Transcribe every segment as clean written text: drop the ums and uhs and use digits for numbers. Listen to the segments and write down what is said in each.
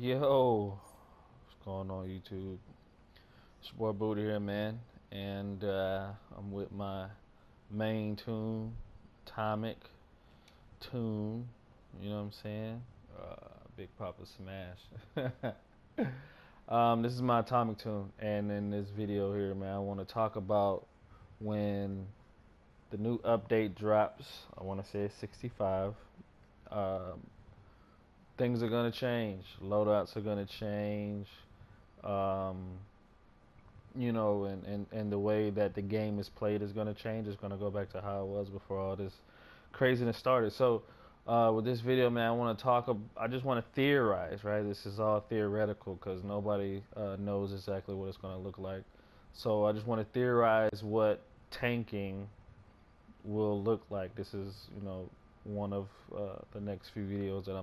Yo, what's going on YouTube? It's your boy Booty here, man, and I'm with my main toon, Atomic Toon. You know what I'm saying? Big Papa Smash. This is my Atomic Toon, and in this video here, man, I want to talk about when the new update drops. I want to say it's 65. Um, Things are gonna change. Loadouts are gonna change. Um, and the way that the game is played is gonna change. It's gonna go back to how it was before all this craziness started. So, with this video, man, I want to talk. I just want to theorize, right? This is all theoretical because nobody knows exactly what it's gonna look like. So I just want to theorize what tanking will look like. This is, one of the next few videos that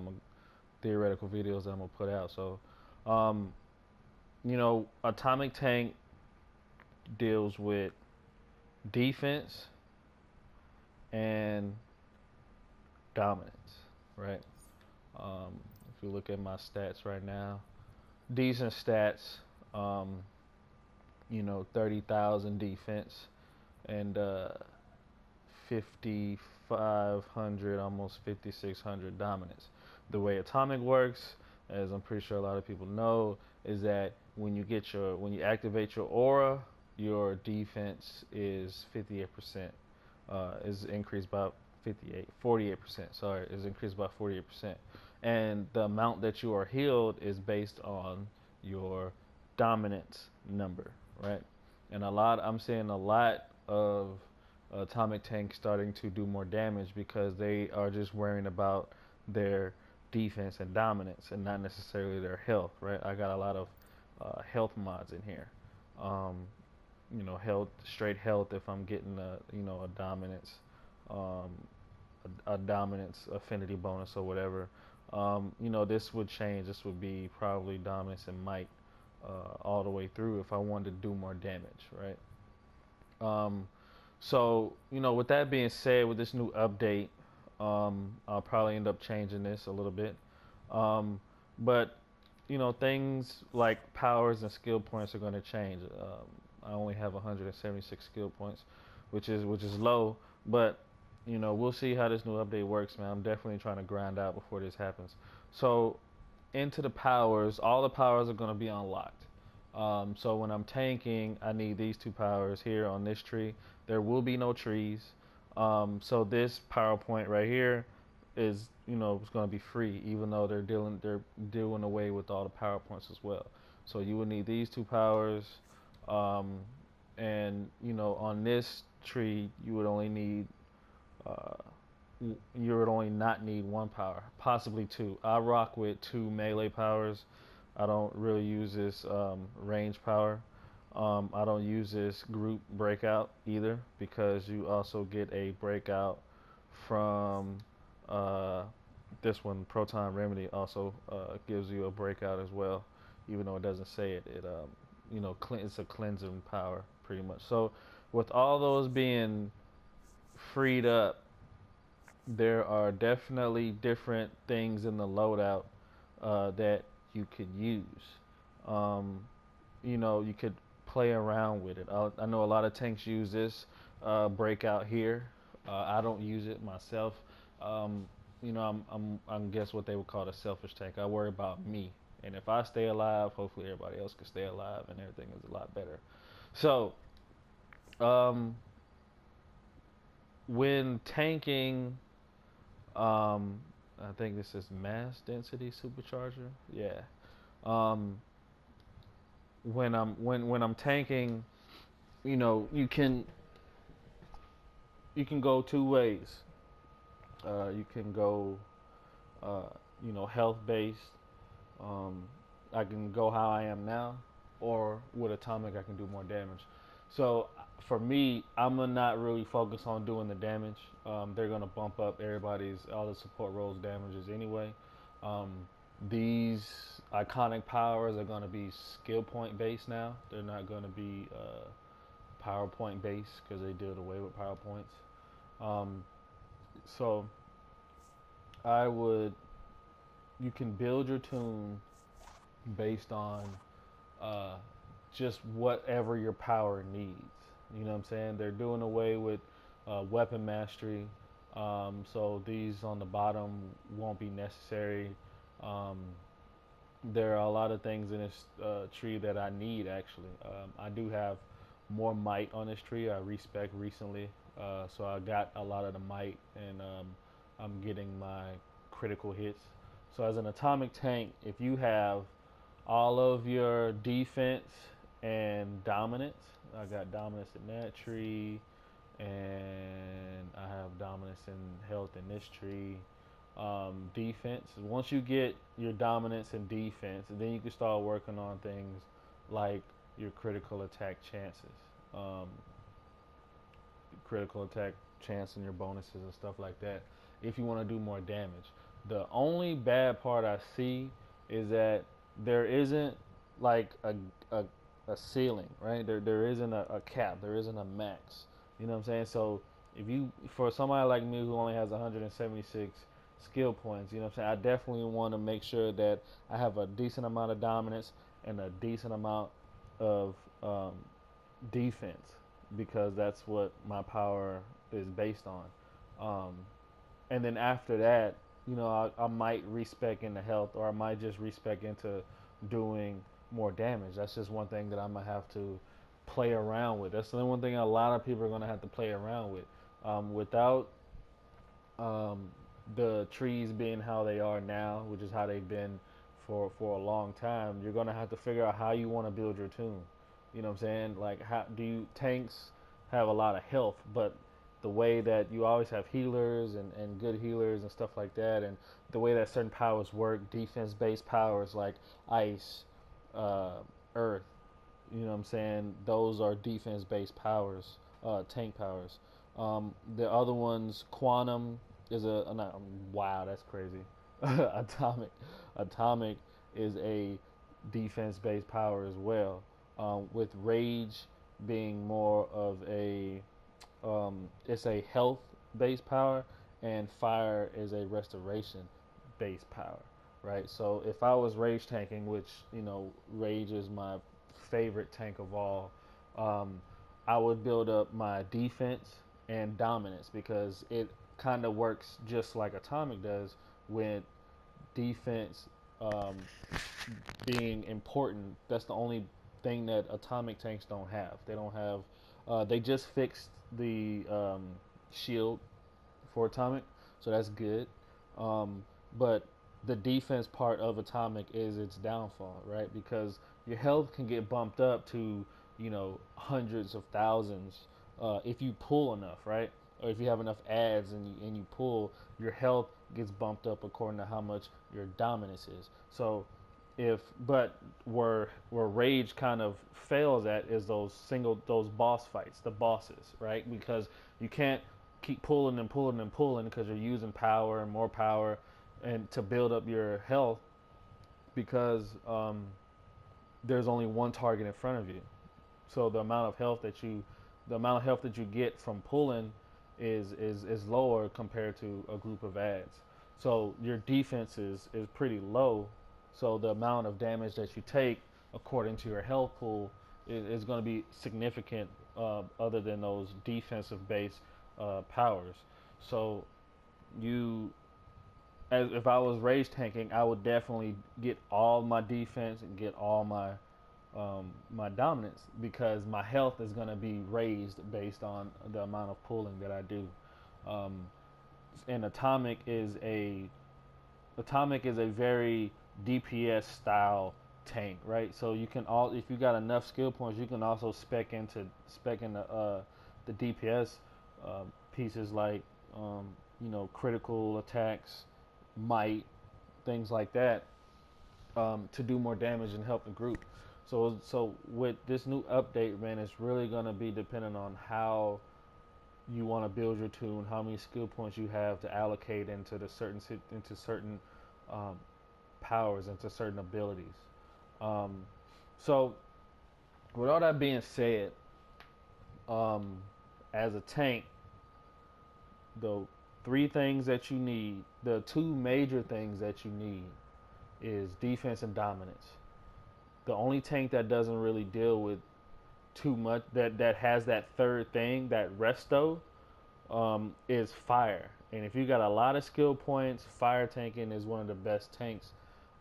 theoretical videos that I'm gonna put out. So, um, Atomic Tank deals with defense and dominance, right? If you look at my stats right now, decent stats. 30,000 defense and 5,500, almost 5,600 dominance. The way Atomic works, as I'm pretty sure a lot of people know, is that when you activate your aura, your defense is 58%, is increased by 48%. Sorry, is increased by 48%, and the amount that you are healed is based on your dominance number, right? And I'm seeing a lot of Atomic Tank starting to do more damage because they are just worrying about their defense and dominance and not necessarily their health, right? I got a lot of health mods in here. Um, health, straight health if I'm getting a dominance, um, a dominance affinity bonus or whatever. This would change. This would be probably dominance and might all the way through if I wanted to do more damage, right? So, with that being said, with this new update, I'll probably end up changing this a little bit. But, things like powers and skill points are going to change. I only have 176 skill points, which is low, but we'll see how this new update works, man. I'm definitely trying to grind out before this happens. So, into the powers, all the powers are going to be unlocked. So when I'm tanking, I need these two powers here on this tree. There will be no trees. So this power point right here is, it's going to be free, even though they're doing away with all the power points as well. So you would need these two powers, and on this tree you would only need, not need one power, possibly two. I rock with two melee powers. I don't really use this range power. I don't use this group breakout either because you also get a breakout from this one. Proton Remedy also gives you a breakout as well, even though it doesn't say it. It's a cleansing power pretty much. So with all those being freed up, there are definitely different things in the loadout that you could use. You could play around with it. I know a lot of tanks use this breakout here. I don't use it myself. I'm guess what they would call a selfish tank. I worry about me, and if I stay alive, hopefully everybody else can stay alive, and everything is a lot better. So, when tanking, I think this is mass density supercharger. Yeah. When I'm tanking, you can go two ways. You can go, health based. I can go how I am now, or with Atomic I can do more damage. So for me, I'm gonna not really focus on doing the damage. They're gonna bump up all the support roles damages anyway. These iconic powers are gonna be skill point based now. They're not gonna be PowerPoint based because they did away with PowerPoints. So you can build your toon based on uh, just whatever your power needs. You know what I'm saying? They're doing away with weapon mastery, so these on the bottom won't be necessary. Um, there are a lot of things in this tree that I need actually. I do have more might on this tree. I respec recently, so I got a lot of the might, and I'm getting my critical hits. So as an atomic tank, if you have all of your defense and dominance, I got dominance in that tree, and I have dominance in health in this tree. Defense. Once you get your dominance and defense, then you can start working on things like your critical attack chances, um, critical attack chance and your bonuses and stuff like that. If you want to do more damage, the only bad part I see is that there isn't like a, a ceiling, right? There isn't a cap. There isn't a max. You know what I'm saying? So if you, for somebody like me who only has 176 skill points, you know what I'm saying, I definitely want to make sure that I have a decent amount of dominance and a decent amount of defense, because that's what my power is based on. Um, and then after that, you know, I might respec into health, or I might just respec into doing more damage. That's just one thing that I'm gonna have to play around with. That's the one thing a lot of people are gonna have to play around with. Without um, the trees being how they are now, which is how they've been for a long time, you're gonna have to figure out how you want to build your toon. You know what I'm saying? Like, how do you, tanks have a lot of health, but the way that you always have healers and good healers and stuff like that, and the way that certain powers work, defense-based powers like ice, uh, earth, you know what I'm saying? Those are defense-based powers, tank powers. The other ones, quantum is not, wow, that's crazy. atomic, atomic is a defense-based power as well. With rage being more of a, it's a health-based power, and fire is a restoration-based power, right? So if I was rage tanking, which, you know, rage is my favorite tank of all, um, I would build up my defense and dominance, because it kind of works just like atomic does, with defense um, being important. That's the only thing that atomic tanks don't have. They don't have. They just fixed the shield for atomic, so that's good. But the defense part of atomic is its downfall, right? Because your health can get bumped up to, you know, hundreds of thousands if you pull enough, right? Or if you have enough ads and you pull, your health gets bumped up according to how much your dominance is. So if, but where rage kind of fails at is those boss fights, the bosses, right? Because you can't keep pulling and pulling and pulling, because you're using power and more power and to build up your health, because there's only one target in front of you. So the amount of health that you get from pulling is lower compared to a group of ads. So your defense is pretty low. So the amount of damage that you take according to your health pool is going to be significant, other than those defensive based powers. So you, as if I was rage tanking, I would definitely get all my defense and get all my dominance, because my health is going to be raised based on the amount of pulling that I do. Um, and atomic is a very DPS style tank, right? So you can all, if you got enough skill points, you can also spec into the DPS pieces like you know, critical attacks, might, things like that, to do more damage and help the group. So with this new update, man, it's really gonna be dependent on how you want to build your toon, how many skill points you have to allocate into certain um, powers, into certain abilities. Um, so with all that being said, as a tank, the three things that you need, the two major things that you need, is defense and dominance. The only tank that doesn't really deal with too much, that has that third thing, that resto, is fire. And if you got a lot of skill points, fire tanking is one of the best tanks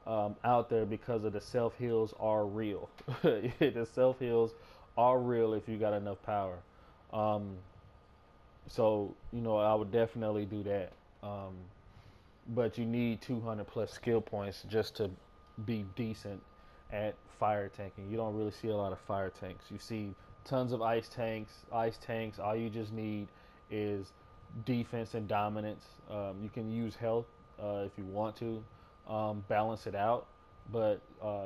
out there, because of the self heals are real. The self heals are real if you got enough power. So you know, I would definitely do that. But you need 200 plus skill points just to be decent at fire tanking. You don't really see a lot of fire tanks. You see tons of ice tanks. Ice tanks, all you just need is defense and dominance. You can use health if you want to balance it out, but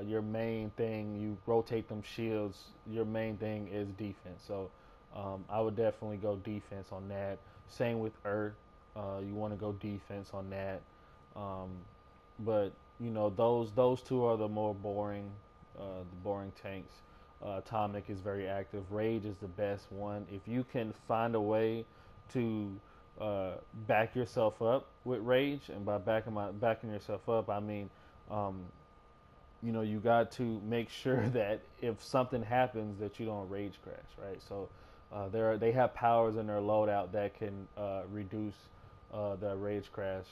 your main thing, you rotate them shields, your main thing is defense. So I would definitely go defense on that. Same with Earth. You want to go defense on that. But you know, those two are the more boring, the boring tanks. Atomic is very active. Rage is the best one. If you can find a way to back yourself up with Rage, and by backing yourself up, I mean, you know, you got to make sure that if something happens, that you don't rage crash, right? So they have powers in their loadout that can reduce the rage crash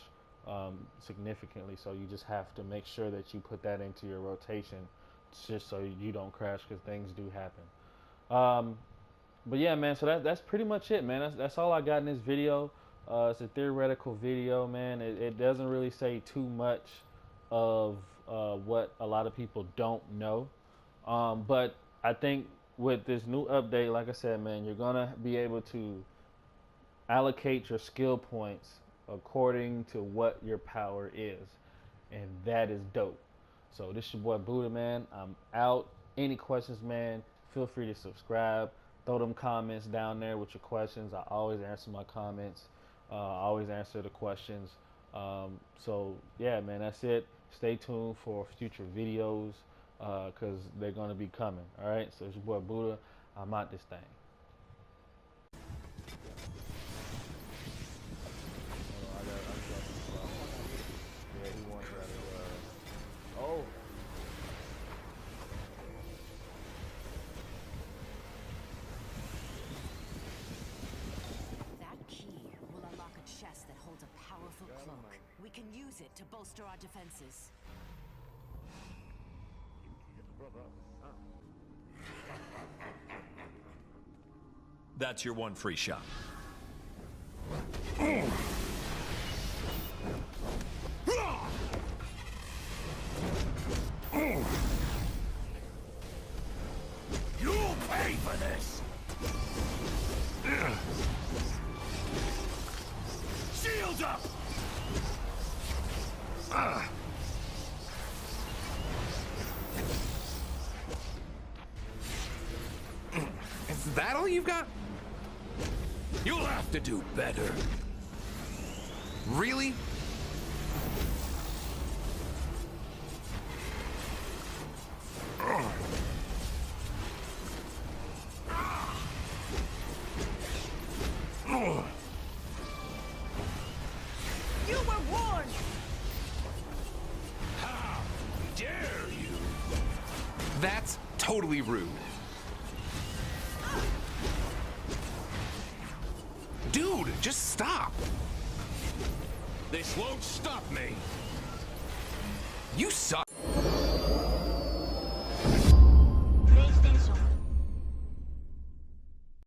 significantly. So you just have to make sure that you put that into your rotation, just so you don't crash, because things do happen. But yeah, man, so that's pretty much it, man. That's all I got in this video. It's a theoretical video, man. It doesn't really say too much of what a lot of people don't know. But I think with this new update, like I said, man, you're gonna be able to allocate your skill points according to what your power is, and that is dope. So this is your boy Buddha, man. I'm out. Any questions, man, feel free to subscribe. Throw them comments down there with your questions. I always answer my comments. I always answer the questions. So yeah, man, that's it. Stay tuned for future videos, because they're going to be coming. All right, so it's your boy Buddha. I'm out this thing. Yeah, he wants that. Oh. That key will unlock a chest that holds a powerful cloak. We can use it to bolster our defenses. That's your one free shot. You'll pay for this! Shields up! Is that all you've got? You'll have to do better. Really? You were warned! How dare you? That's totally rude. Dude, just stop. This won't stop me. You suck.